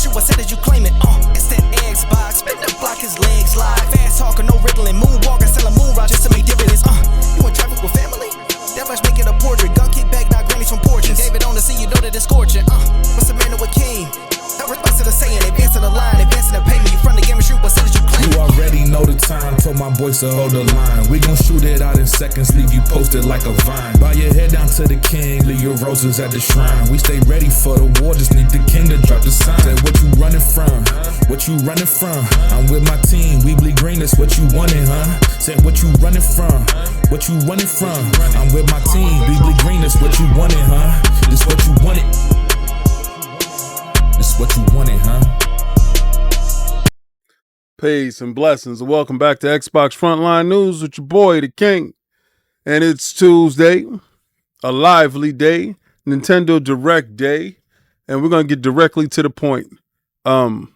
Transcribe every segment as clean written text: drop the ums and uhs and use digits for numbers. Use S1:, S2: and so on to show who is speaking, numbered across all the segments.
S1: shoot, I said that you claim it. It's that Xbox, spin the block, his legs live. Fast talker, no riddling, moonwalker, selling moon rock just to make dividends. You in traffic with family? That much make it a portrait. Gun kick back, not grannies from porches. David on the scene, you know that it's scorching. What's the matter with King? No response to the saying, advancing the line, advancing the payment. You front the game and shoot, what said that you claim?
S2: You already know the time, told my boys to hold the line. We gon' shoot it out in seconds, leave you posted like a vine. Bow your head down to the king, leave your roses at the shrine. We stay ready for the war, just need the king to drop the sign. Say what you running from, what you running from? I'm with my team, we bleed green, that's what you wanted, huh? Say what you running from, what you running from? I'm with my team, we bleed green, that's what you wanted, huh? This what you wanted. This what you wanted, huh?
S3: Peace and blessings, and welcome back to Xbox Frontline News with your boy, the King. And it's Tuesday, a lively day, Nintendo Direct Day, and we're going to get directly to the point. In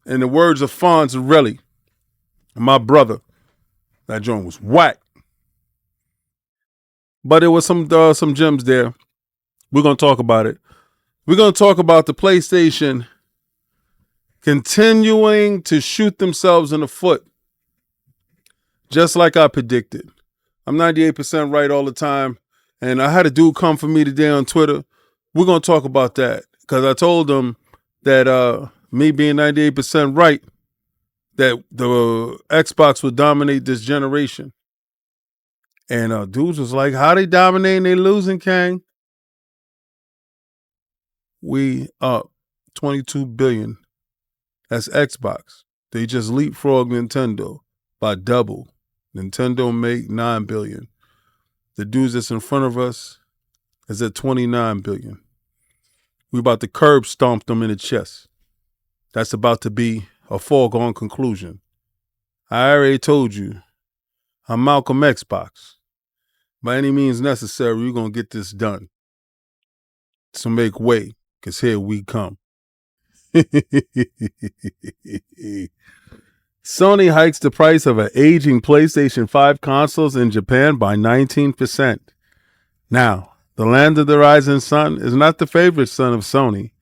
S3: the words of Fonzarelli, my brother, that joint was whack. But there was some gems there. We're going to talk about it. We're going to talk about the PlayStation continuing to shoot themselves in the foot, just like I predicted. I'm 98% right all the time, and I had a dude come for me today on Twitter. We're going to talk about that, because I told him that me being 98% right, that the Xbox would dominate this generation. And dudes was like, how they dominating, they losing, Kang? We up 22 billion. That's Xbox. They just leapfrogged Nintendo by double. Nintendo made 9 billion. The dudes that's in front of us is at 29 billion. We about to curb stomp them in the chest. That's about to be a foregone conclusion. I already told you, I'm Malcolm Xbox. By any means necessary, we're going to get this done. So make way, because here we come. Sony hikes the price of an aging PlayStation 5 consoles in Japan by 19%. Now, the land of the rising sun is not the favorite son of Sony,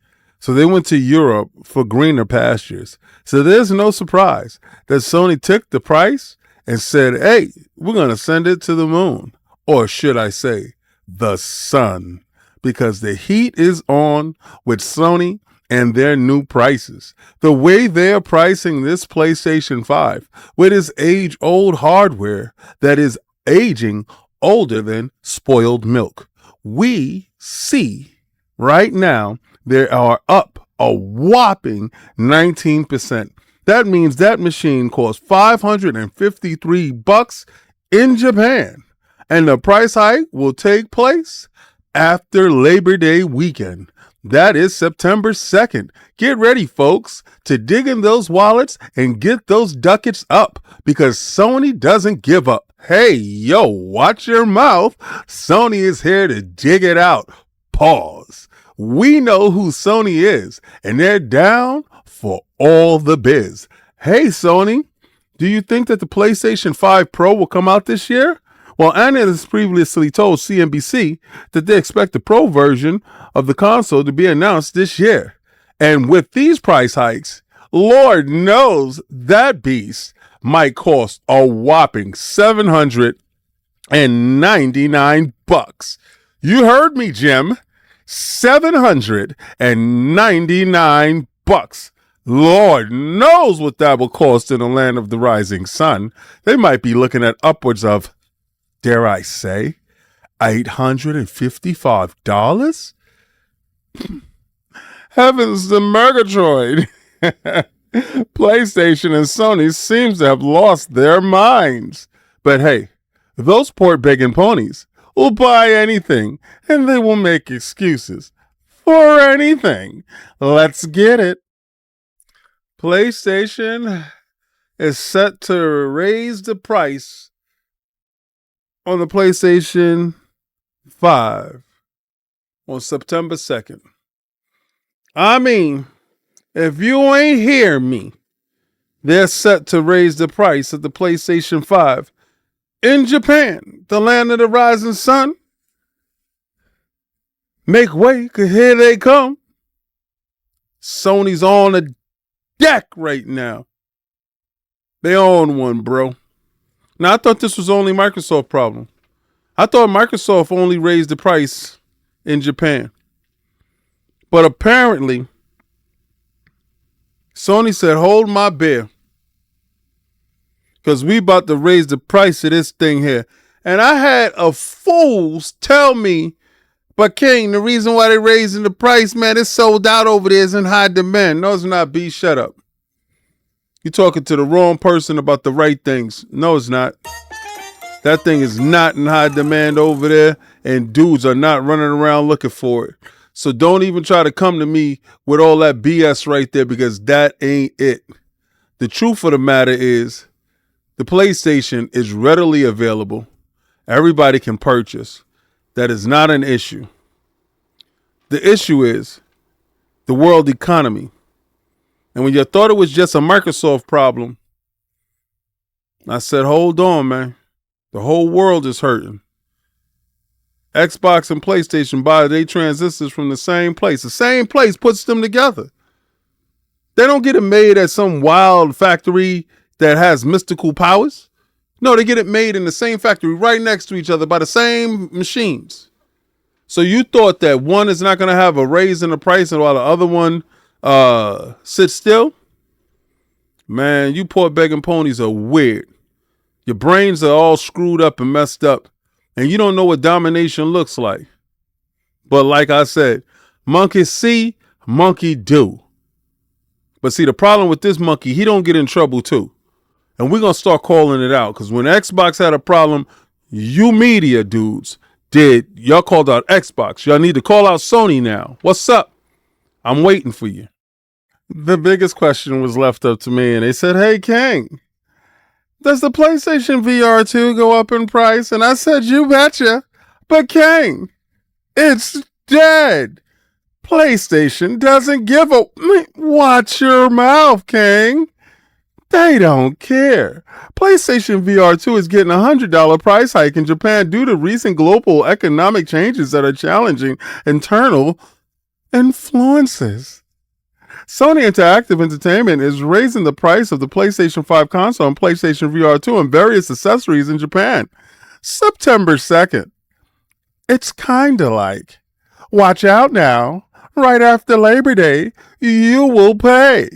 S3: so they went to Europe for greener pastures. So there's no surprise that Sony took the price and said, hey, we're going to send it to the moon. Or should I say, the sun, because the heat is on with Sony and their new prices. The way they're pricing this PlayStation 5 with its age-old hardware that is aging older than spoiled milk. We see right now they are up a whopping 19%. That means that machine costs $553 in Japan. And the price hike will take place after Labor Day weekend. That is September 2nd. Get ready, folks, to dig in those wallets and get those ducats up, because Sony doesn't give up. Hey, yo, watch your mouth. Sony is here to dig it out. Pause. We know who Sony is, and they're down for all the biz. Hey, Sony, do you think that the PlayStation 5 Pro will come out this year? Well, analysts previously told CNBC that they expect the Pro version of the console to be announced this year. And with these price hikes, Lord knows that beast might cost a whopping $799. You heard me, Jim. $799. Lord knows what that will cost in the land of the rising sun. They might be looking at upwards of, dare I say, $855? Heavens to Murgatroyd. PlayStation and Sony seems to have lost their minds. But hey, those port-begging ponies will buy anything, and they will make excuses for anything. Let's get it. PlayStation is set to raise the price on the PlayStation 5 on September 2nd. I mean, if you ain't hear me, they're set to raise the price of the PlayStation 5 in Japan, the land of the rising sun. Make way, 'cause here they come. Sony's on the deck right now. They own one, bro. Now, I thought this was only Microsoft problem. I thought Microsoft only raised the price in Japan. But apparently, Sony said, hold my beer. Because we about to raise the price of this thing here. And I had a fools tell me, but King, the reason why they're raising the price, man, it's sold out over there. It's in high demand. No, it's not, B. Shut up. You're talking to the wrong person about the right things. No, it's not. That thing is not in high demand over there, and dudes are not running around looking for it. So don't even try to come to me with all that BS right there, because that ain't it. The truth of the matter is the PlayStation is readily available. Everybody can purchase. That is not an issue. The issue is the world economy. And when you thought it was just a Microsoft problem, I said, hold on, man. The whole world is hurting. Xbox and PlayStation buy their transistors from the same place. The same place puts them together. They don't get it made at some wild factory that has mystical powers. No, they get it made in the same factory right next to each other by the same machines. So you thought that one is not going to have a raise in the price while the other one sits still? Man, you poor begging ponies are weird. Your brains are all screwed up and messed up, and you don't know what domination looks like. But like I said, monkey see, monkey do. But see, the problem with this monkey, he don't get in trouble too. And we're going to start calling it out, because when Xbox had a problem, you media dudes y'all called out Xbox. Y'all need to call out Sony now. What's up? I'm waiting for you. The biggest question was left up to me, and they said, hey, King, does the PlayStation VR 2 go up in price? And I said, you betcha. But King, it's dead. PlayStation doesn't give a... Watch your mouth, King. They don't care. PlayStation VR 2 is getting a $100 price hike in Japan due to recent global economic changes that are challenging internal influences. Sony Interactive Entertainment is raising the price of the PlayStation 5 console and PlayStation VR 2 and various accessories in Japan. September 2nd. It's kinda like, watch out now, right after Labor Day, you will pay.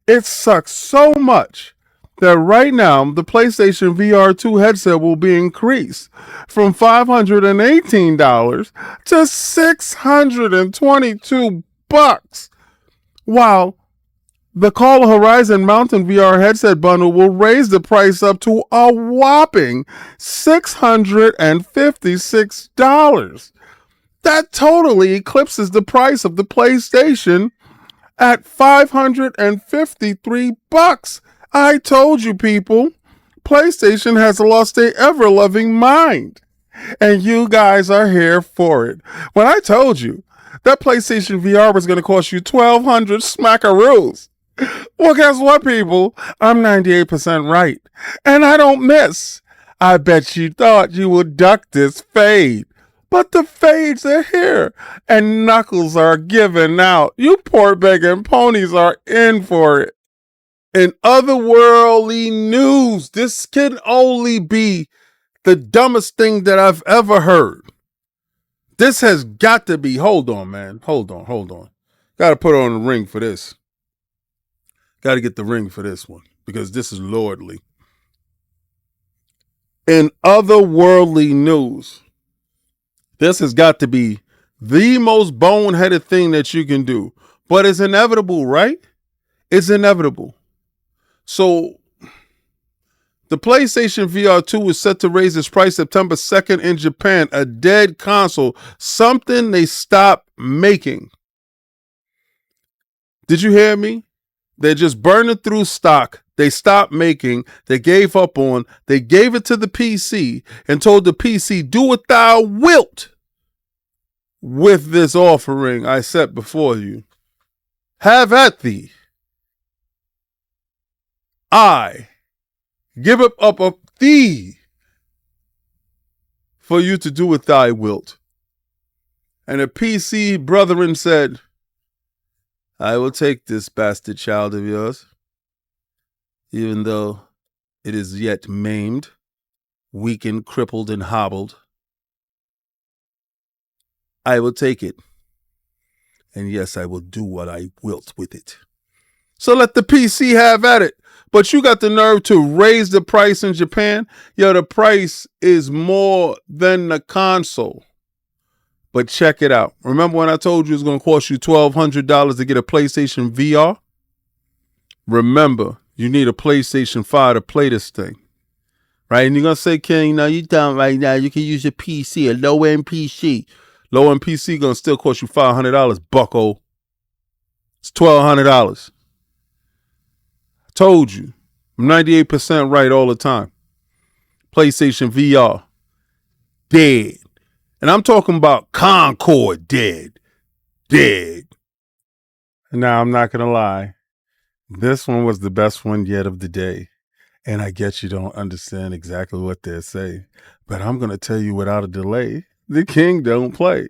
S3: It sucks so much that right now the PlayStation VR 2 headset will be increased from $518 to $622, while the Call of Horizon Mountain VR headset bundle will raise the price up to a whopping $656. That totally eclipses the price of the PlayStation at $553. I told you, people, PlayStation has lost their ever-loving mind. And you guys are here for it. When I told you that PlayStation VR was going to cost you $1,200 smackaroos, well, guess what, people? I'm 98% right. And I don't miss. I bet you thought you would duck this fade. But the fades are here, and knuckles are given out. You poor begging ponies are in for it. In otherworldly news, this can only be the dumbest thing that I've ever heard. This has got to be, hold on, man. Hold on. Got to put on the ring for this. Got to get the ring for this one, because this is lordly. In otherworldly news, this has got to be the most boneheaded thing that you can do. But it's inevitable, right? It's inevitable. So the PlayStation VR 2 is set to raise its price September 2nd in Japan. A dead console. Something they stopped making. Did you hear me? They're just burning through stock. They stopped making. They gave up on. They gave it to the PC and told the PC, do what thou wilt with this offering I set before you. Have at thee. I give it up of thee for you to do what thou wilt. And the PC brethren said, I will take this bastard child of yours, even though it is yet maimed, weakened, crippled, and hobbled. I will take it. And yes, I will do what I wilt with it. So let the PC have at it. But you got the nerve to raise the price in Japan? Yo, the price is more than the console. But check it out. Remember when I told you it's going to cost you $1,200 to get a PlayStation VR? Remember, you need a PlayStation 5 to play this thing. Right? And you're going to say, King, no, you don't right now. You can use your PC, a low-end PC. Low-end PC going to still cost you $500, bucko. It's $1,200. Told you. I'm 98% right all the time. PlayStation VR. Dead. And I'm talking about Concord dead. Dead. Now, I'm not going to lie. This one was the best one yet of the day. And I guess you don't understand exactly what they're saying. But I'm going to tell you without a delay. The king don't play.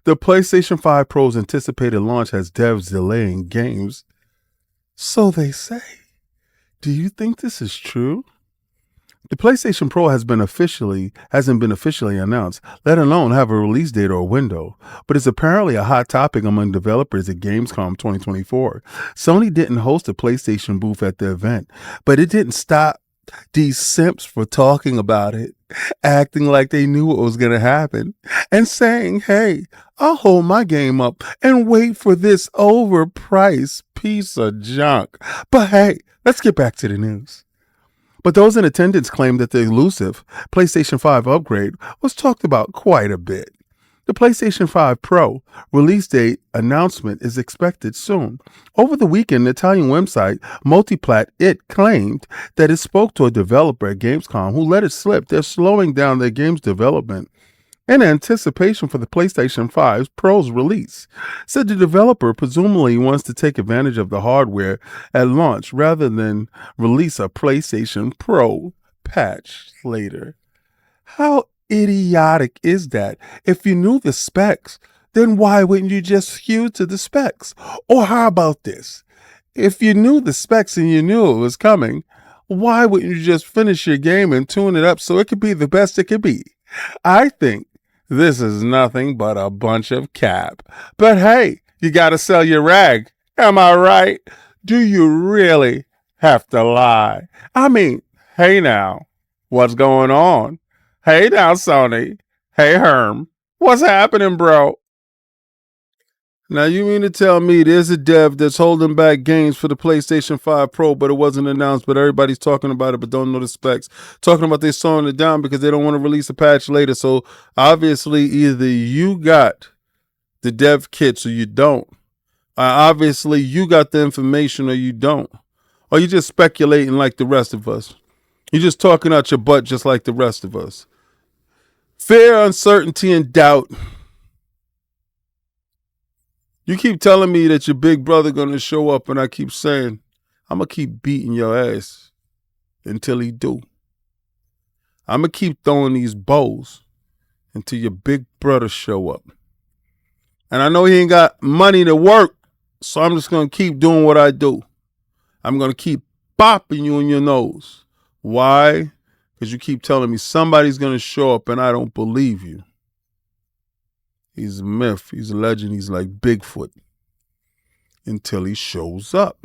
S3: The PlayStation 5 Pro's anticipated launch has devs delaying games. So they say. Do you think this is true? The PlayStation Pro hasn't been officially announced, let alone have a release date or a window, but it's apparently a hot topic among developers at Gamescom 2024. Sony didn't host a PlayStation booth at the event, but it didn't stop these simps for talking about it, acting like they knew what was going to happen, and saying, hey, I'll hold my game up and wait for this overpriced piece of junk. But hey, let's get back to the news. But those in attendance claimed that the elusive PlayStation 5 upgrade was talked about quite a bit. The PlayStation 5 Pro release date announcement is expected soon. Over the weekend, the Italian website Multiplat claimed that it spoke to a developer at Gamescom who let it slip they're slowing down their game's development in anticipation for the PlayStation 5 Pro's release. Said the developer presumably wants to take advantage of the hardware at launch rather than release a PlayStation Pro patch later. How idiotic is that? If you knew the specs, then why wouldn't you just hew to the specs? Or how about this? If you knew the specs and you knew it was coming, why wouldn't you just finish your game and tune it up so it could be the best it could be? I think this is nothing but a bunch of cap. But hey, you gotta sell your rag. Am I right? Do you really have to lie? I mean, hey now, what's going on? Hey now, Sony. Hey, Herm. What's happening, bro? Now, you mean to tell me there's a dev that's holding back games for the PlayStation 5 Pro, but it wasn't announced, but everybody's talking about it, but don't know the specs. Talking about they slowing it down because they don't want to release a patch later. So, obviously, either you got the dev kits or you don't. Obviously, you got the information or you don't. Or you just speculating like the rest of us. You're just talking out your butt just like the rest of us. Fear, uncertainty, and doubt. You keep telling me that your big brother gonna show up, and I keep saying, I'm gonna keep beating your ass until he do. I'm gonna keep throwing these bows until your big brother show up. And I know he ain't got money to work, so I'm just gonna keep doing what I do. I'm gonna keep bopping you in your nose. Why? Because you keep telling me somebody's gonna show up, and I don't believe you. He's a myth. He's a legend. He's like Bigfoot until he shows up.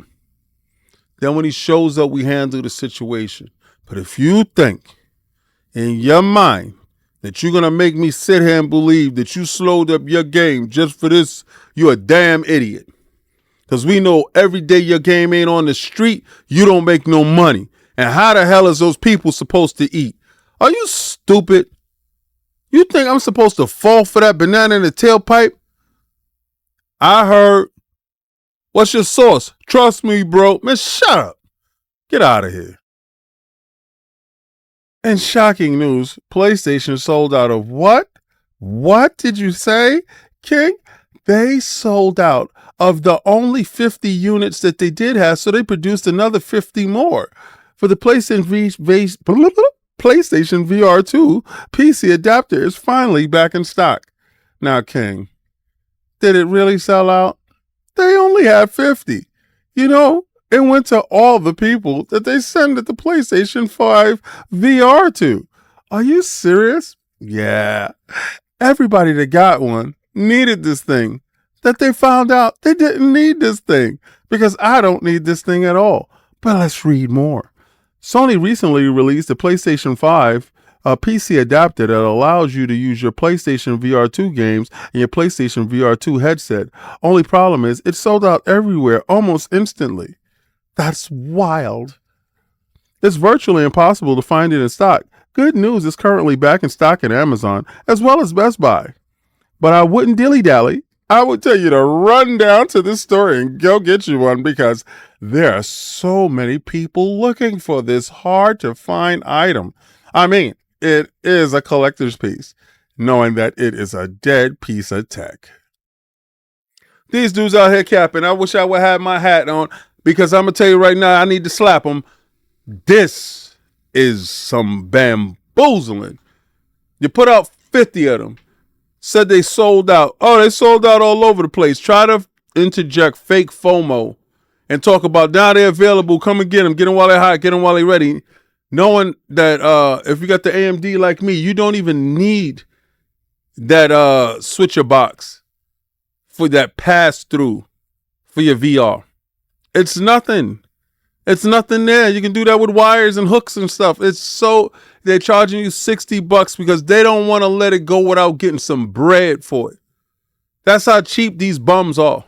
S3: Then when he shows up, we handle the situation. But if you think in your mind that you're going to make me sit here and believe that you slowed up your game just for this, you're a damn idiot. Because we know every day your game ain't on the street, you don't make no money. And how the hell is those people supposed to eat? Are you stupid? You think I'm supposed to fall for that banana in the tailpipe? I heard. What's your source? Trust me, bro. Man, shut up. Get out of here. And shocking news, PlayStation sold out of what? What did you say, King? They sold out of the only 50 units that they did have, so they produced another 50 more. For the PlayStation VR 2 PC adapter is finally back in stock. Now, King, did it really sell out? they only had 50. You know, it went to all the people that they send the PlayStation 5 VR to. Are you serious? Yeah. Everybody that got one needed this thing. That they found out they didn't need this thing, because I don't need this thing at all. But let's read more. Sony recently released a PlayStation 5 PC adapter that allows you to use your PlayStation VR 2 games and your PlayStation VR 2 headset. Only problem is it sold out everywhere almost instantly. That's wild. It's virtually impossible to find it in stock. Good news, it's currently back in stock at Amazon as well as Best Buy. But I wouldn't dilly-dally. I would tell you to run down to the store and go get you one, because there are so many people looking for this hard-to-find item. I mean, it is a collector's piece, knowing that it is a dead piece of tech. These dudes out here capping. I wish I would have my hat on, because I'm going to tell you right now, I need to slap them. This is some bamboozling. You put out 50 of them. Said they sold out. Oh, they sold out all over the place. Try to interject fake FOMO and talk about now they're available. Come and get them. Get them while they're hot. Get them while they're ready. Knowing that if you got the AMD like me, you don't even need that switcher box for that pass through for your VR. It's nothing. It's nothing there. You can do that with wires and hooks and stuff. They're charging you $60 because they don't want to let it go without getting some bread for it. That's how cheap these bums are.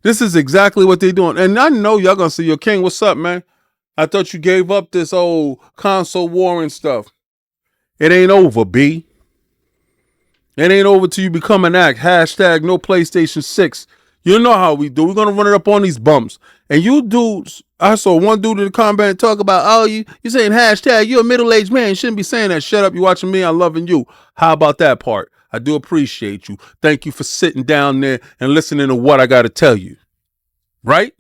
S3: This is exactly what they're doing. And I know y'all gonna say, yo, King, what's up, man? I thought you gave up this old console war and stuff. It ain't over, B. It ain't over till you become an act. Hashtag no PlayStation 6. You know how we do. We're going to run it up on these bums. And you dudes, I saw one dude in the comment talk about, oh, you saying hashtag, you're a middle-aged man. You shouldn't be saying that. Shut up. You're watching me. I'm loving you. How about that part? I do appreciate you. Thank you for sitting down there and listening to what I got to tell you. Right?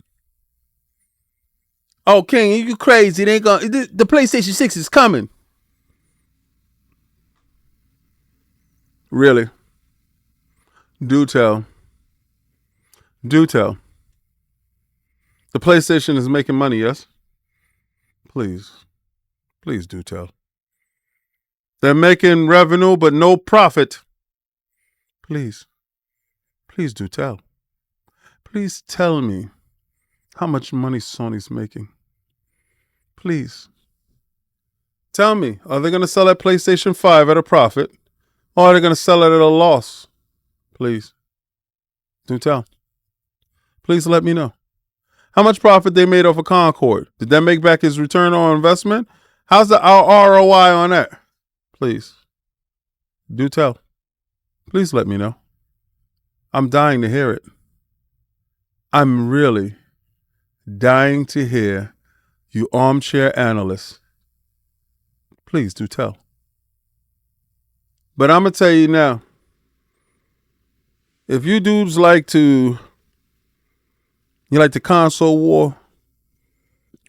S3: Oh, King, you crazy. It ain't gonna, the PlayStation 6 is coming. Really? Do tell. Do tell. The PlayStation is making money, yes? Please. Please do tell. They're making revenue, but no profit. Please. Please do tell. Please tell me how much money Sony's making. Please. Tell me, are they going to sell that PlayStation 5 at a profit? Or are they going to sell it at a loss? Please. Do tell. Please let me know. How much profit they made off of Concord? Did that make back his return on investment? How's the ROI on that? Please. Do tell. Please let me know. I'm dying to hear it. I'm really dying to hear you armchair analysts. Please do tell. But I'm going to tell you now, if you dudes like the console war,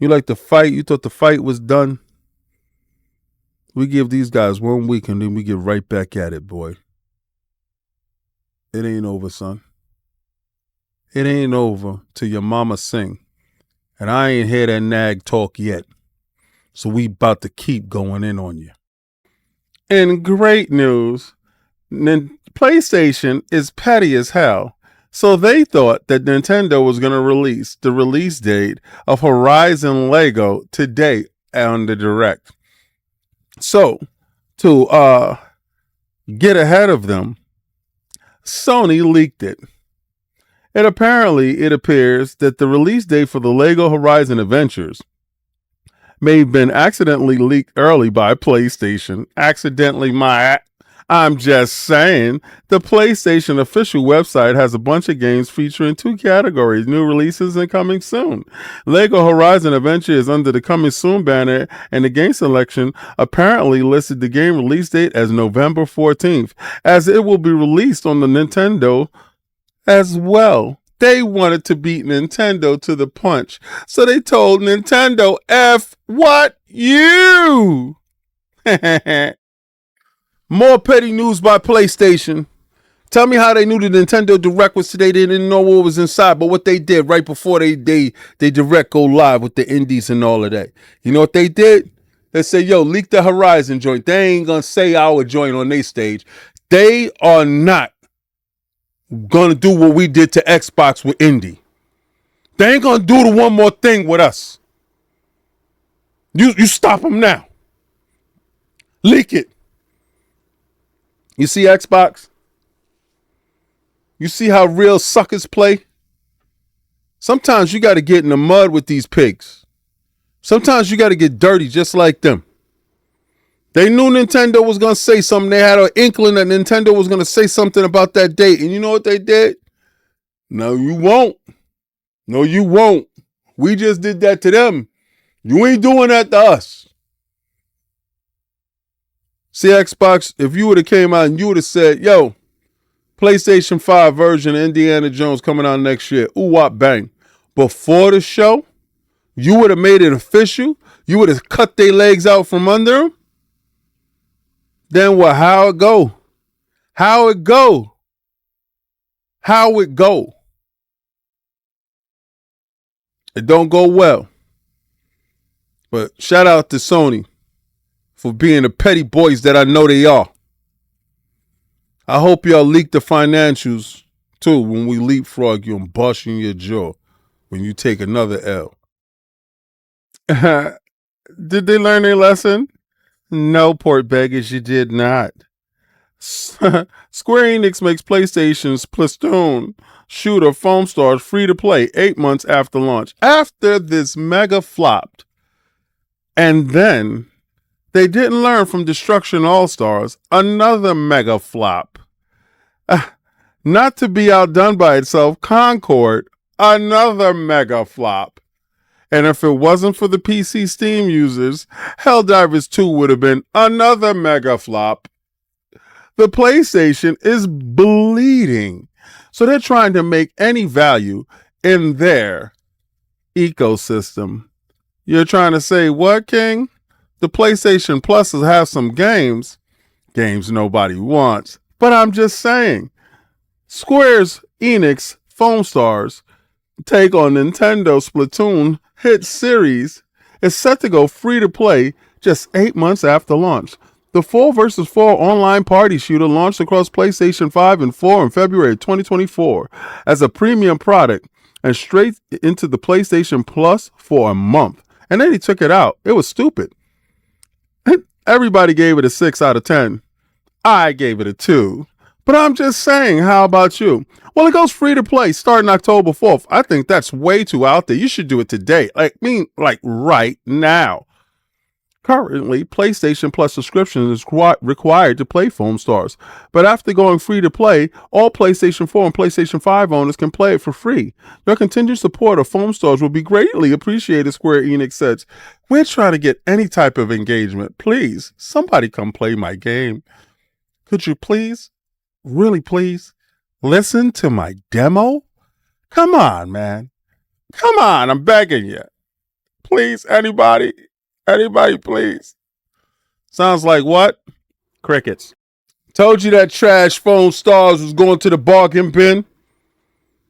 S3: you like to fight, you thought the fight was done, we give these guys 1 week and then we get right back at it, boy. It ain't over, son. It ain't over till your mama sing. And I ain't hear that nag talk yet. So we about to keep going in on you. In great news, PlayStation is petty as hell. So they thought that Nintendo was going to release the release date of Horizon Lego today on the Direct. So to get ahead of them, Sony leaked it. And apparently it appears that the release date for the Lego Horizon Adventures may have been accidentally leaked early by PlayStation. I'm just saying. The PlayStation official website has a bunch of games featuring 2 categories, new releases and coming soon. Lego Horizon Adventure is under the coming soon banner, and the game selection apparently listed the game release date as November 14th, as it will be released on the Nintendo as well. They wanted to beat Nintendo to the punch, so they told Nintendo, F what you. More petty news by PlayStation. Tell me how they knew the Nintendo Direct was today. They didn't know what was inside, but what they did right before they Direct go live with the indies and all of that. You know what they did? They say, yo, leak the Horizon joint. They ain't gonna say our joint on their stage. They are not gonna do what we did to Xbox with indie. They ain't gonna do the one more thing with us. You stop them now. Leak it. You see Xbox? You see how real suckers play? Sometimes you got to get in the mud with these pigs. Sometimes you got to get dirty just like them. They knew Nintendo was going to say something. They had an inkling that Nintendo was going to say something about that date. And you know what they did? No, you won't. No, you won't. We just did that to them. You ain't doing that to us. See, Xbox, if you would have came out and you would have said, yo, PlayStation 5 version of Indiana Jones coming out next year. Ooh, wop, bang. Before the show, you would have made it official. You would have cut their legs out from under them. Then what? How it go? How it go? How it go? It don't go well. But shout out to Sony for being the petty boys that I know they are. I hope y'all leak the financials too when we leapfrog you and bust you in your jaw when you take another L. Did they learn their lesson? No, port beggars, you did not. Square Enix makes PlayStation's Platoon shooter Foamstars free to play 8 months after launch. After this mega flopped. And then they didn't learn from Destruction All-Stars, another mega flop. Not to be outdone by itself, Concord, another mega flop. And if it wasn't for the PC Steam users, Helldivers 2 would have been another mega flop. The PlayStation is bleeding. So they're trying to make any value in their ecosystem. You're trying to say, what, King? The PlayStation Plus will have some games. Games nobody wants. But I'm just saying, Square's Enix Foamstars take on Nintendo Splatoon hit series is set to go free to play just 8 months after launch. The 4 vs. 4 online party shooter launched across PlayStation 5 and 4 in February 2024 as a premium product and straight into the PlayStation Plus for a month. And then he took it out. It was stupid. Everybody gave it a 6 out of 10. I gave it a 2. But I'm just saying, how about you? Well, it goes free to play starting October 4th. I think that's way too out there. You should do it today. Like right now. Currently, PlayStation Plus subscription is required to play Foamstars. But after going free to play, all PlayStation 4 and PlayStation 5 owners can play it for free. Your continued support of Foamstars will be greatly appreciated, Square Enix says. We're trying to get any type of engagement. Please, somebody come play my game. Could you please, really please, listen to my demo? Come on, man. Come on, I'm begging you. Please, anybody. Anybody, please. Sounds like what? Crickets. Told you that trash Foamstars was going to the bargain bin.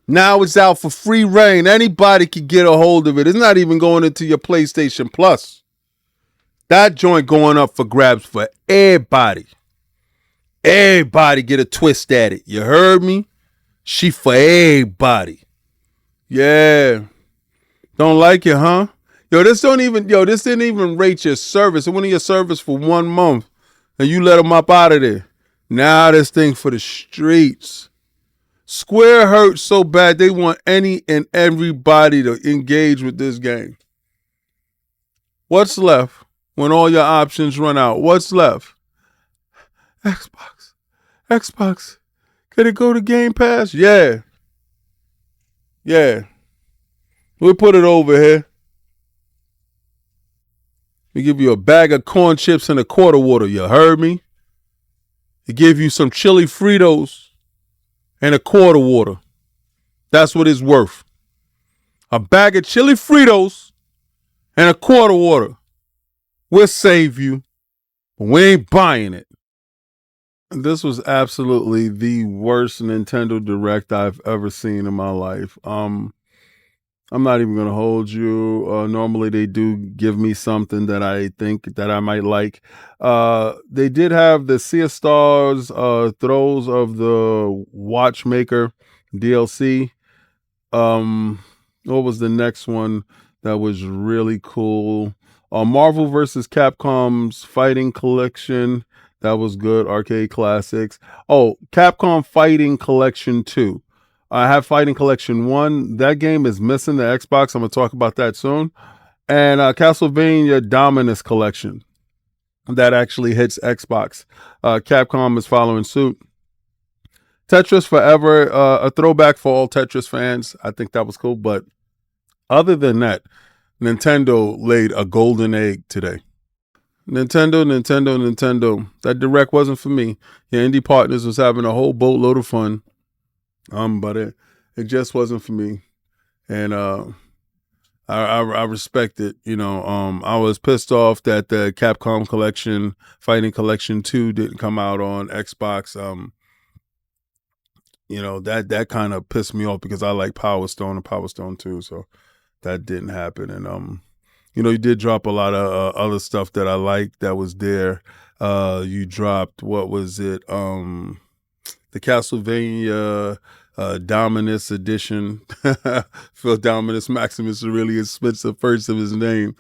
S3: Now it's out for free reign. Anybody can get a hold of it. It's not even going into your PlayStation Plus. That joint going up for grabs for everybody. Everybody get a twist at it. You heard me? She for everybody. Yeah. Don't like it, huh? This didn't even rate your service. It went in your service for 1 month and you let them up out of there. Now this thing for the streets. Square hurt so bad they want any and everybody to engage with this game. What's left when all your options run out? What's left? Xbox. Could it go to Game Pass? Yeah. We'll put it over here. We give you a bag of corn chips and a quarter water. You heard me? We give you some chili Fritos and a quarter water. That's what it's worth. A bag of chili Fritos and a quarter water. We'll save you, but we ain't buying it. This was absolutely the worst Nintendo Direct I've ever seen in my life. I'm not even gonna hold you. Normally they do give me something that I think that I might like. They did have the Sea of Stars, Throes of the Watchmaker DLC. What was the next one that was really cool? Marvel versus Capcom's Fighting Collection. That was good. Arcade classics. Oh, Capcom Fighting Collection 2. I have Fighting Collection 1. That game is missing the Xbox. I'm going to talk about that soon. And Castlevania Dominus Collection. That actually hits Xbox. Capcom is following suit. Tetris Forever, a throwback for all Tetris fans. I think that was cool. But other than that, Nintendo laid a golden egg today. Nintendo. That Direct wasn't for me. Your indie partners was having a whole boatload of fun. But it just wasn't for me. And I respect it. I was pissed off that the Capcom Collection, Fighting Collection 2 didn't come out on Xbox. That kind of pissed me off because I like Power Stone and Power Stone 2, so that didn't happen. And you did drop a lot of other stuff that I liked that was there. You dropped, what was it? The Castlevania Dominus edition. Phil Dominus Maximus is really expensive first of his name.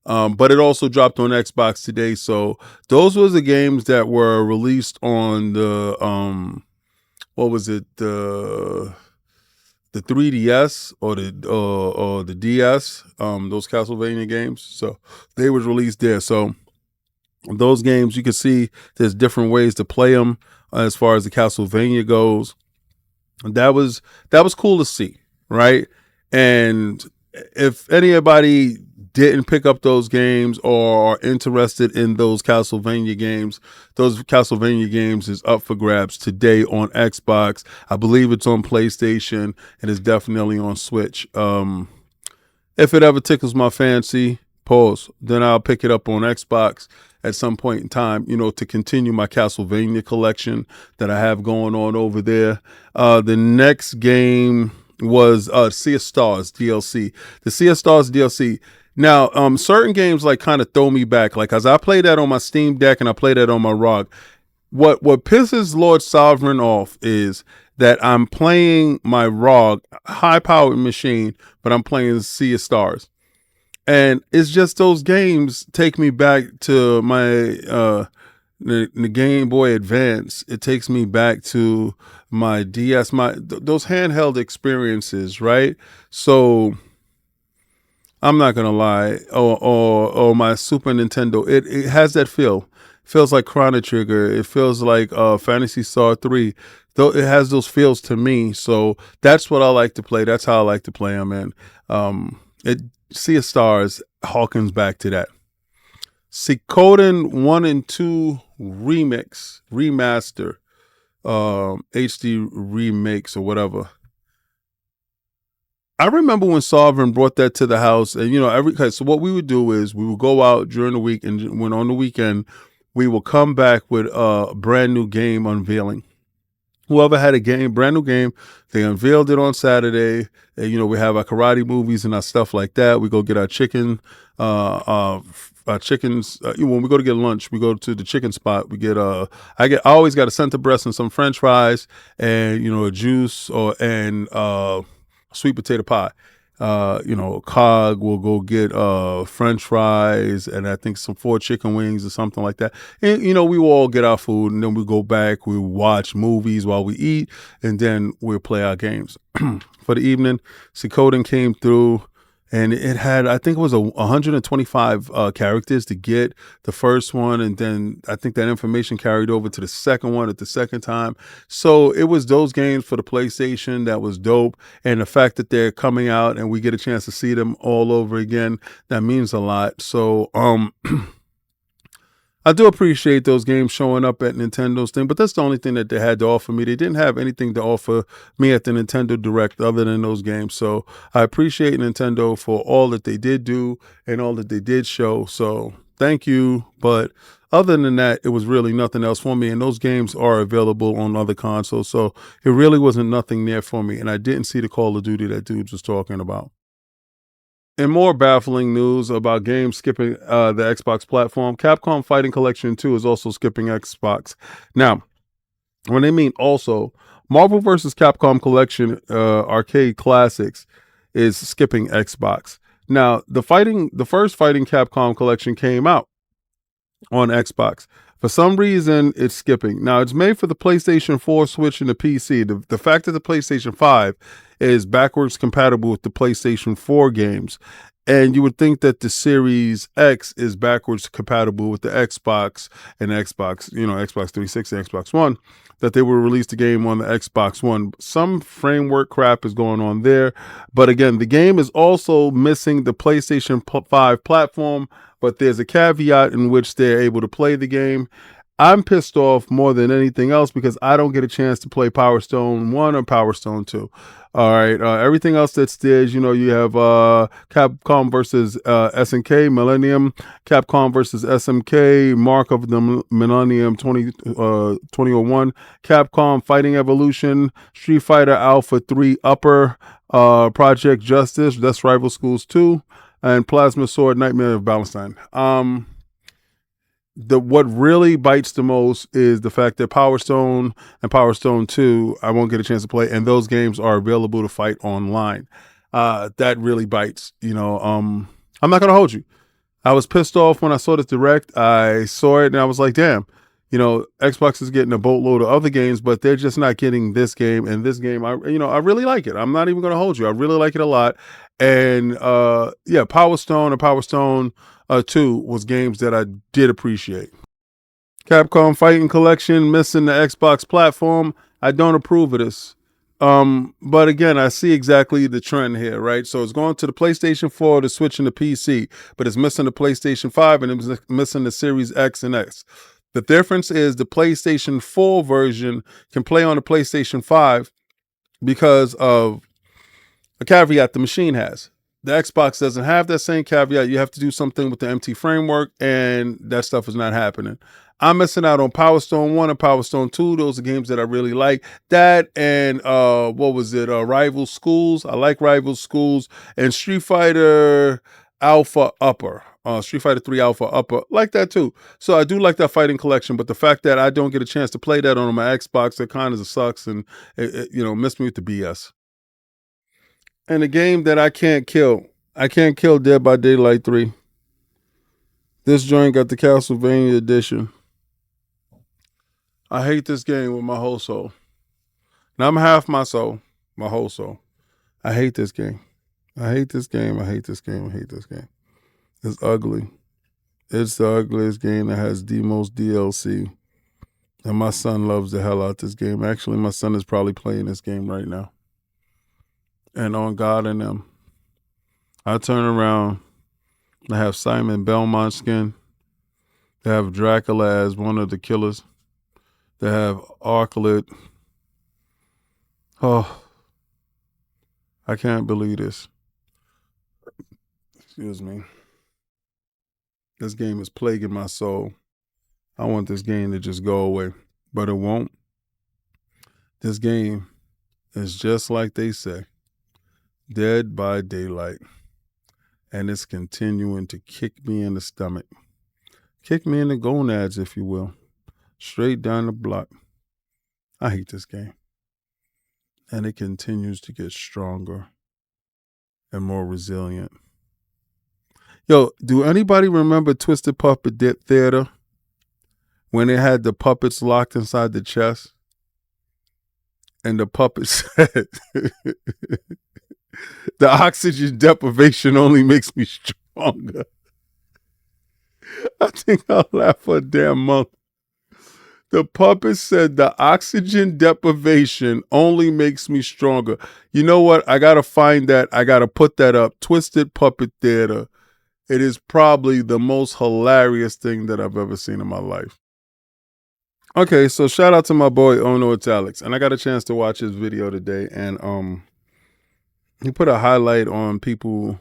S3: But it also dropped on Xbox today. So those was the games that were released on the what was it, the 3DS or the DS, those Castlevania games. So they was released there. So those games, you can see there's different ways to play them as far as the Castlevania goes. That was cool to see, right? And if anybody didn't pick up those games or are interested in those Castlevania games is up for grabs today on Xbox. I believe it's on PlayStation and it's definitely on Switch. If it ever tickles my fancy, then I'll pick it up on Xbox at some point in time, to continue my Castlevania collection that I have going on over there. The next game was Sea of Stars DLC. The Sea of Stars DLC. Now, certain games kind of throw me back. As I play that on my Steam Deck and I play that on my ROG, what pisses Lord Sovereign off is that I'm playing my ROG high-powered machine, but I'm playing Sea of Stars. And it's just those games take me back to my the Game Boy Advance. It takes me back to my DS, those handheld experiences, right? So I'm not gonna lie. Or my Super Nintendo. It has that feel. Feels like Chrono Trigger. It feels like Phantasy Star 3. Though it has those feels to me. So that's what I like to play. That's how I like to play them, man. Sea of Stars harkens back to that. Suikoden 1 and 2 remaster, HD remakes or whatever. I remember when Sovereign brought that to the house, and so what we would do is we would go out during the week, and when on the weekend we will come back with a brand new game unveiling. Whoever had a brand new game, they unveiled it on Saturday. And, we have our karate movies and our stuff like that. We go get our chicken, our chickens. When we go to get lunch, we go to the chicken spot. We get I always got a center breast and some French fries, and a juice and sweet potato pie. Cog will go get French fries and I think some 4 chicken wings or something like that. And we will all get our food and then we go back, we watch movies while we eat, and then we'll play our games. For the evening, Suikoden came through and it had, I think it was 125 characters to get the first one, and then I think that information carried over to the second one at the second time. So it was those games for the PlayStation that was dope, and the fact that they're coming out and we get a chance to see them all over again, that means a lot. So I do appreciate those games showing up at Nintendo's thing, but that's the only thing that they had to offer me. They didn't have anything to offer me at the Nintendo Direct other than those games. So I appreciate Nintendo for all that they did do and all that they did show. So thank you. But other than that, it was really nothing else for me. And those games are available on other consoles. So it really wasn't nothing there for me. And I didn't see the Call of Duty that dude was talking about. In more baffling news about games skipping the Xbox platform, Capcom Fighting Collection 2 is also skipping Xbox. Now, when they mean also, Marvel vs. Capcom Collection Arcade Classics is skipping Xbox. Now, the first Fighting Capcom Collection came out on Xbox. For some reason, it's skipping. Now, it's made for the PlayStation 4, Switch, and the PC. The fact that the PlayStation 5 is backwards compatible with the PlayStation 4 games, and you would think that the Series X is backwards compatible with the Xbox and Xbox, Xbox 360 and Xbox One, that they will release the game on the Xbox One. Some framework crap is going on there. But again, the game is also missing the PlayStation 5 platform, but there's a caveat in which they're able to play the game. I'm pissed off more than anything else because I don't get a chance to play Power Stone 1 or Power Stone 2. All right. Everything else that's there, you have Capcom versus SNK Millennium, Capcom versus SMK Mark of the Millennium 2001, Capcom Fighting Evolution, Street Fighter Alpha 3 Upper, Project Justice, that's Rival Schools 2, and Plasma Sword Nightmare of Ballestein. What really bites the most is the fact that Power Stone and Power Stone 2, I won't get a chance to play, and those games are available to fight online. That really bites. I'm not gonna hold you. I was pissed off when I saw this direct. I saw it and I was like, damn, Xbox is getting a boatload of other games, but they're just not getting this game. And this game, I really like it. I'm not even gonna hold you. I really like it a lot. And Power Stone and Power Stone 2 was games that I did appreciate. Capcom Fighting Collection missing the Xbox platform. I don't approve of this. But again, I see exactly the trend here, right? So it's going to the PlayStation 4, the Switch, and the PC, but it's missing the PlayStation 5 and it's missing the Series X and X. The difference is the PlayStation 4 version can play on the PlayStation 5 because of a caveat the machine has. The Xbox doesn't have that same caveat. You have to do something with the MT framework, and that stuff is not happening. I'm missing out on Power Stone 1 and Power Stone 2. Those are games that I really like. That and Rival Schools. I like Rival Schools. And Street Fighter Alpha Upper. Street Fighter 3 Alpha Upper. Like that too. So I do like that fighting collection, but the fact that I don't get a chance to play that on my Xbox, it kind of sucks and it missed me with the BS. And a game that I can't kill. I can't kill Dead by Daylight 3. This joint got the Castlevania edition. I hate this game with my whole soul. Now I'm half my soul, my whole soul. I hate this game. I hate this game. I hate this game. I hate this game. It's ugly. It's the ugliest game that has the most DLC. And my son loves the hell out this game. Actually, my son is probably playing this game right now. And on God and them, I turn around, I have Simon Belmont skin, they have Dracula as one of the killers, they have Arclet. Oh, I can't believe this. Excuse me. This game is plaguing my soul. I want this game to just go away, but it won't. This game is just like they say. Dead by Daylight, and it's continuing to kick me in the stomach, kick me in the gonads, if you will, straight down the block. I hate this game, and it continues to get stronger and more resilient. Yo, do anybody remember Twisted Puppet Theater when it had the puppets locked inside the chest, and the puppet said, "The oxygen deprivation only makes me stronger." I think I'll laugh for a damn month. The puppet said, "The oxygen deprivation only makes me stronger." You know what? I got to find that. I got to put that up. Twisted Puppet Theater. It is probably the most hilarious thing that I've ever seen in my life. Okay, so shout out to my boy Ono Italics. And I got a chance to watch his video today. And he put a highlight on people.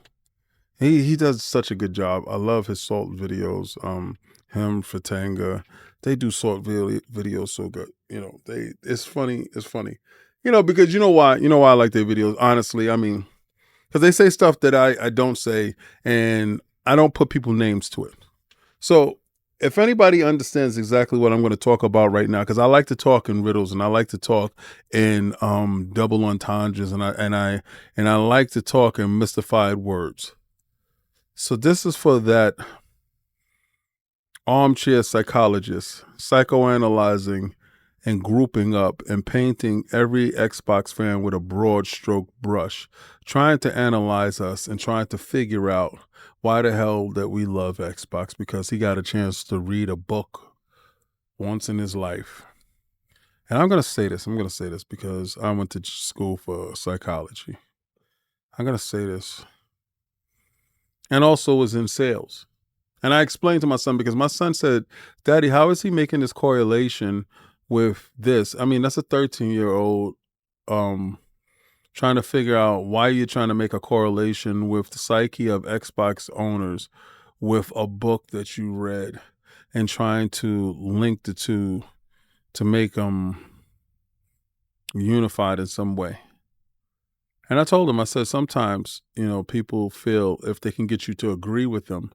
S3: He does such a good job. I love his salt videos. him, Fatanga, they do short videos so good. It's funny. It's funny. Because you know why? You know why I like their videos. Honestly, I mean, because they say stuff that I don't say, and I don't put people names to it. So if anybody understands exactly what I'm going to talk about right now, because I like to talk in riddles and I like to talk in double entendres, and I like to talk in mystified words. So this is for that armchair psychologist, psychoanalyzing and grouping up and painting every Xbox fan with a broad stroke brush, trying to analyze us and trying to figure out why the hell that we love Xbox, because he got a chance to read a book once in his life. And I'm going to say this because I went to school for psychology. I'm going to say this. And also was in sales. And I explained to my son, because my son said, Daddy, how is he making this correlation with this? I mean, that's a 13-year-old trying to figure out why you're trying to make a correlation with the psyche of Xbox owners with a book that you read, and trying to link the two to make them unified in some way. And I told him, I said, sometimes, people feel if they can get you to agree with them,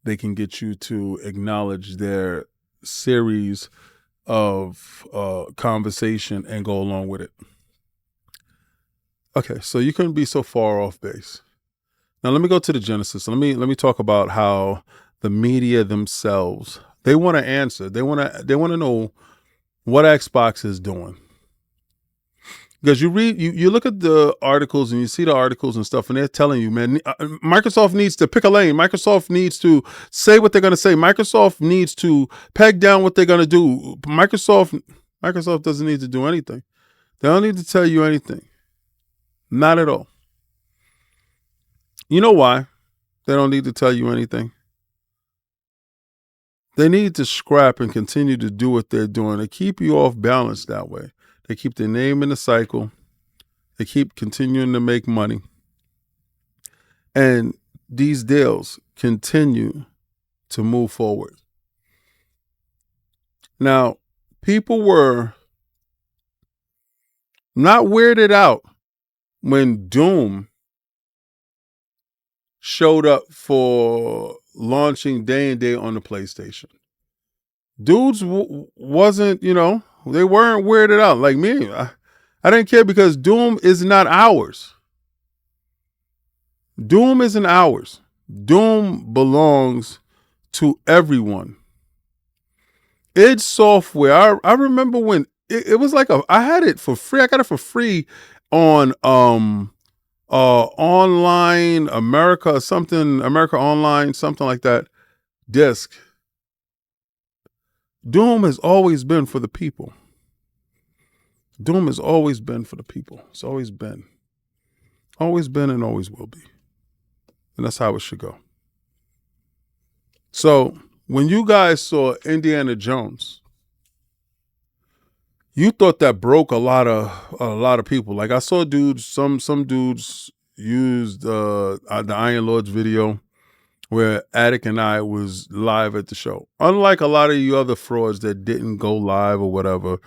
S3: they can get you to acknowledge their series of conversation and go along with it. Okay, so you couldn't be so far off base. Now let me go to the genesis. Let me talk about how the media themselves, they want to answer. They want to know what Xbox is doing. Because you look at the articles and you see the articles and stuff, and they're telling you, man, Microsoft needs to pick a lane. Microsoft needs to say what they're going to say. Microsoft needs to peg down what they're going to do. Microsoft doesn't need to do anything. They don't need to tell you anything. Not at all. You know why they don't need to tell you anything? They need to scrap and continue to do what they're doing. They keep you off balance that way. They keep their name in the cycle. They keep continuing to make money. And these deals continue to move forward. Now, people were not weirded out when Doom showed up for launching day and day on the PlayStation. Dudes wasn't, they weren't weirded out like me. I didn't care, because Doom is not ours. Doom isn't ours. Doom belongs to everyone. Id Software. I remember when it was like I had it for free. I got it for free on online America Online, something like that disc. Doom has always been for the people. Doom has always been for the people. It's always been. Always been and always will be. And that's how it should go. So when you guys saw Indiana Jones, you thought that broke a lot of people. Like I saw dudes, some dudes used the Iron Lords video where Attic and I was live at the show. Unlike a lot of you other frauds that didn't go live or whatever,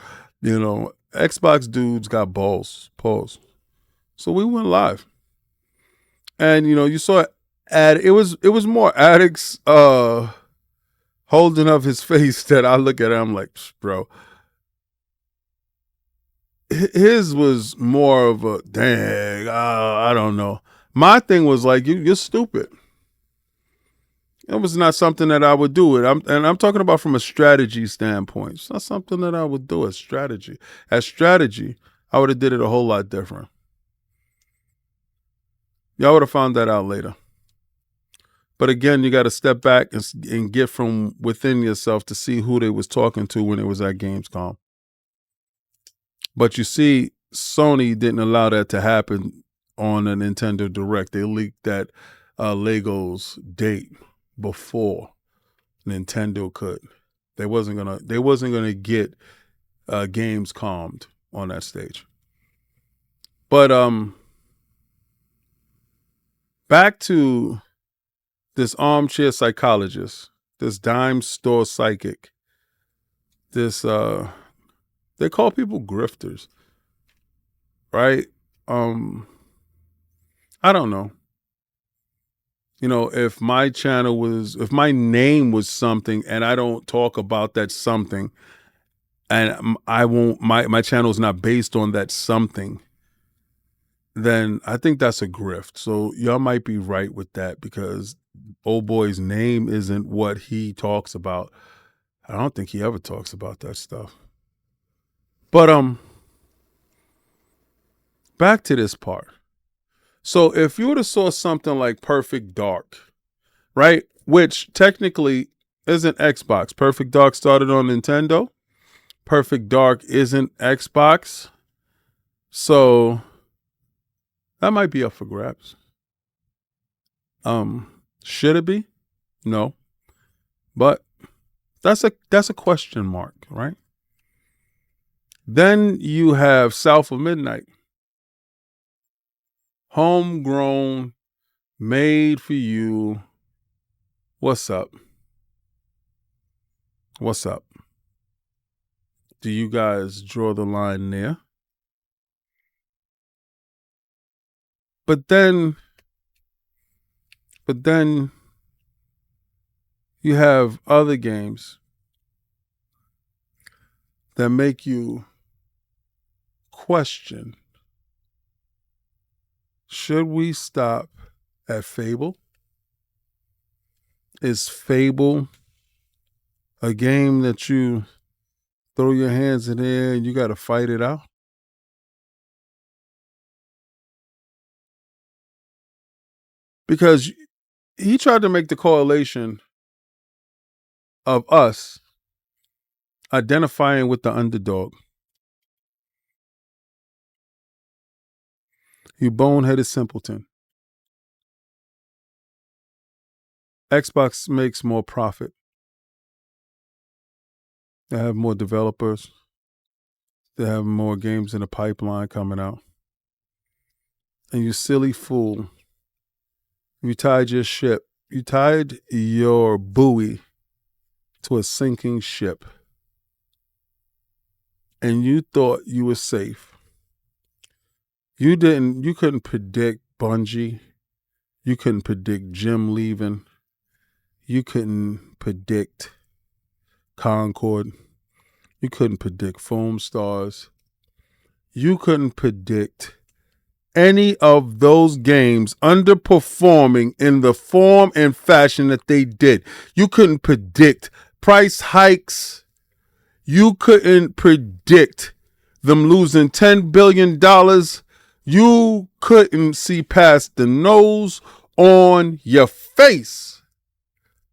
S3: Xbox dudes got balls, pause. So we went live. And you saw it was more Attic's holding up his face that I look at it, I'm like, bro. His was more of a dang, I don't know. My thing was like, you're stupid. It was not something that I would do. I'm talking about from a strategy standpoint. It's not something that I would do as strategy. As strategy, I would have did it a whole lot different. Y'all would have found that out later. But again, you got to step back and get from within yourself to see who they was talking to when it was at Gamescom. But you see, Sony didn't allow that to happen on a Nintendo Direct. They leaked that Lego's date before Nintendo could. They wasn't gonna get Gamescom on that stage. But back to this armchair psychologist, this dime store psychic, this they call people grifters, right? I don't know. You know, if my name was something and I don't talk about that something, and I won't, my channel is not based on that something, then I think that's a grift. So y'all might be right with that, because old boy's name isn't what he talks about. I don't think he ever talks about that stuff. But back to this part. So if you would have saw something like Perfect Dark, right? Which technically isn't Xbox. Perfect Dark started on Nintendo. Perfect Dark isn't Xbox. So that might be up for grabs. Should it be? No. But that's a question mark, right? Then you have South of Midnight. Homegrown, made for you. What's up? What's up? Do you guys draw the line there? But then you have other games that make you question, should we stop at Fable? Is Fable a game that you throw your hands in the air and you got to fight it out? Because he tried to make the correlation of us identifying with the underdog. You boneheaded simpleton. Xbox makes more profit. They have more developers. They have more games in the pipeline coming out. And you silly fool, you tied your ship. You tied your buoy to a sinking ship. And you thought you were safe. You couldn't predict Bungie. You couldn't predict Jim leaving. You couldn't predict Concord. You couldn't predict Foamstars. You couldn't predict any of those games underperforming in the form and fashion that they did. You couldn't predict price hikes. You couldn't predict them losing $10 billion. You couldn't see past the nose on your face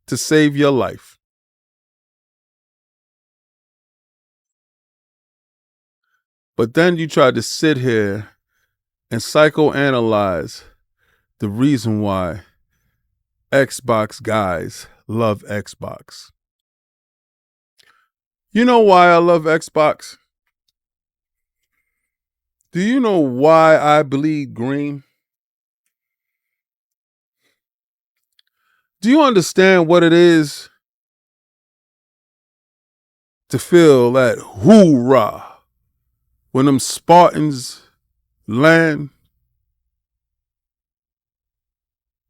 S3: to save your life. But then you tried to sit here and psychoanalyze the reason why Xbox guys love Xbox. You know why I love Xbox? Do you know why I bleed green? Do you understand what it is to feel that hoorah when them Spartans land?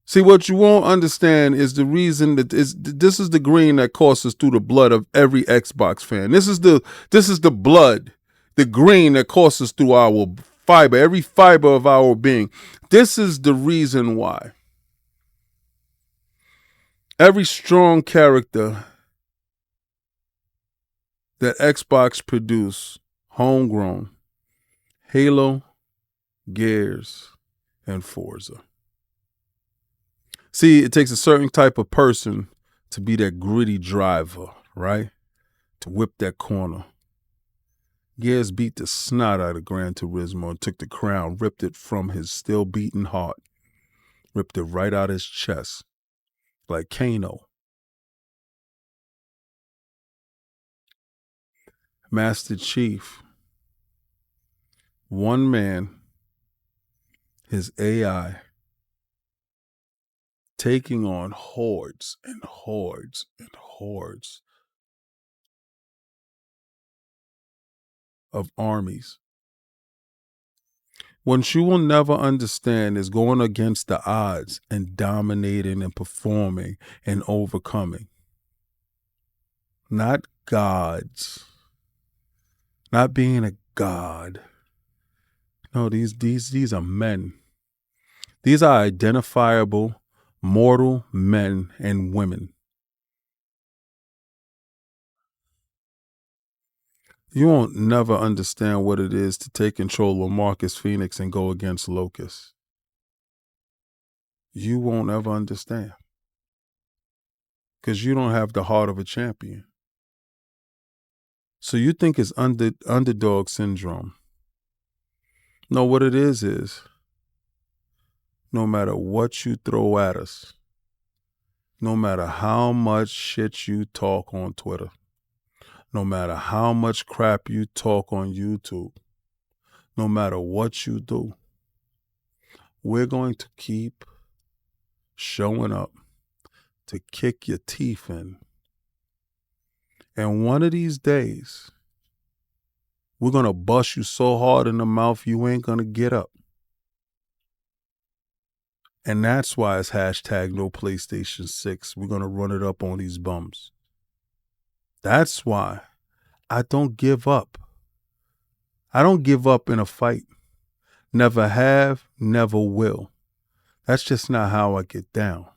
S3: See, what you won't understand is the reason that this is the green that courses through the blood of every Xbox fan. This is the blood, the green that courses through our fiber, every fiber of our being. This is the reason why. Every strong character that Xbox produced, homegrown, Halo, Gears, and Forza. See, it takes a certain type of person to be that gritty driver, right? To whip that corner. Gears beat the snot out of Gran Turismo and took the crown, ripped it from his still beating heart, ripped it right out his chest, like Kano. Master Chief, one man, his AI, taking on hordes and hordes and hordes of armies. What you will never understand is going against the odds and dominating and performing and overcoming. Not gods. Not being a god. No, these are men. These are identifiable, mortal men and women. You won't never understand what it is to take control of Marcus Phoenix and go against Locust. You won't ever understand. Because you don't have the heart of a champion. So you think it's underdog syndrome. No, what it is no matter what you throw at us, no matter how much shit you talk on Twitter, no matter how much crap you talk on YouTube, no matter what you do, we're going to keep showing up to kick your teeth in. And one of these days, we're going to bust you so hard in the mouth you ain't going to get up. And that's why it's hashtag no PlayStation 6. We're going to run it up on these bums. That's why I don't give up. I don't give up in a fight. Never have, never will. That's just not how I get down.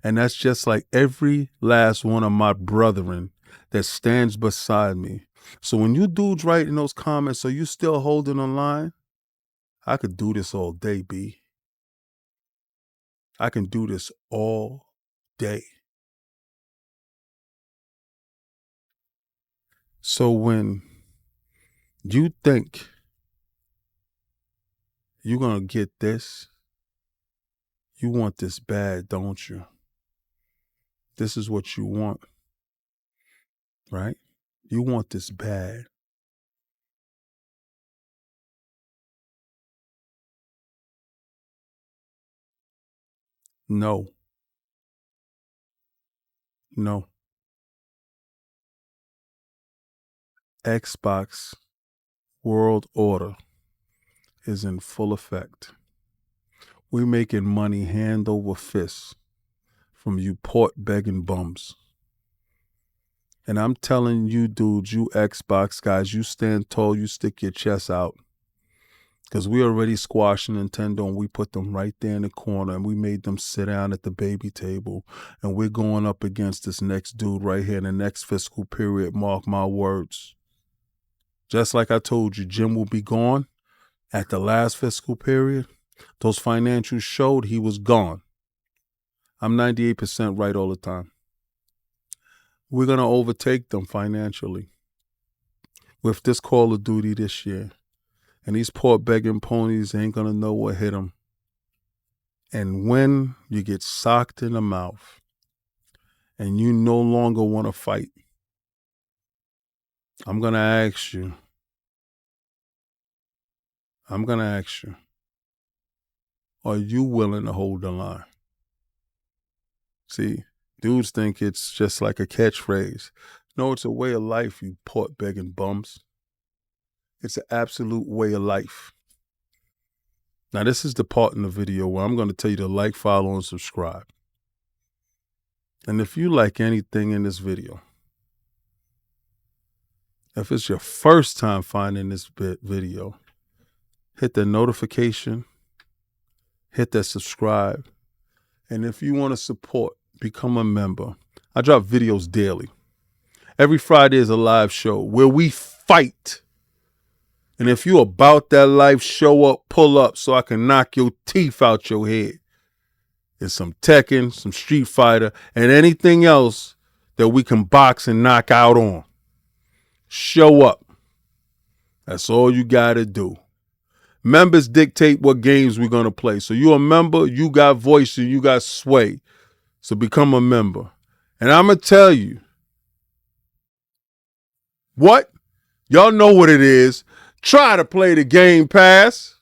S3: And that's just like every last one of my brethren that stands beside me. So when you dudes write in those comments, are you still holding the line? I could do this all day, B. I can do this all day. So when you think you're going to get this, you want this bad, don't you? This is what you want, right? You want this bad. No. No. Xbox world order is in full effect. We're making money hand over fist from you port begging bums. And I'm telling you dudes, you Xbox guys, you stand tall, you stick your chest out. Because we already squashed Nintendo and we put them right there in the corner and we made them sit down at the baby table. And we're going up against this next dude right here in the next fiscal period, mark my words. Just like I told you, Jim will be gone at the last fiscal period. Those financials showed he was gone. I'm 98% right all the time. We're going to overtake them financially with this Call of Duty this year. And these poor begging ponies ain't going to know what hit them. And when you get socked in the mouth and you no longer want to fight, I'm going to ask you, are you willing to hold the line? See, dudes think it's just like a catchphrase. No, it's a way of life, you port begging bums. It's an absolute way of life. Now, this is the part in the video where I'm going to tell you to like, follow, and subscribe. And if you like anything in this video, if it's your first time finding this video, hit the notification, hit that subscribe. And if you want to support, become a member. I drop videos daily. Every Friday is a live show where we fight. And if you about that life, show up, pull up so I can knock your teeth out your head. It's some Tekken, some Street Fighter, and anything else that we can box and knock out on. Show up. That's all you got to do. Members dictate what games we're going to play. So you're a member, you got voice and you got sway. So become a member. And I'm going to tell you. What? Y'all know what it is. Try to play the Game Pass.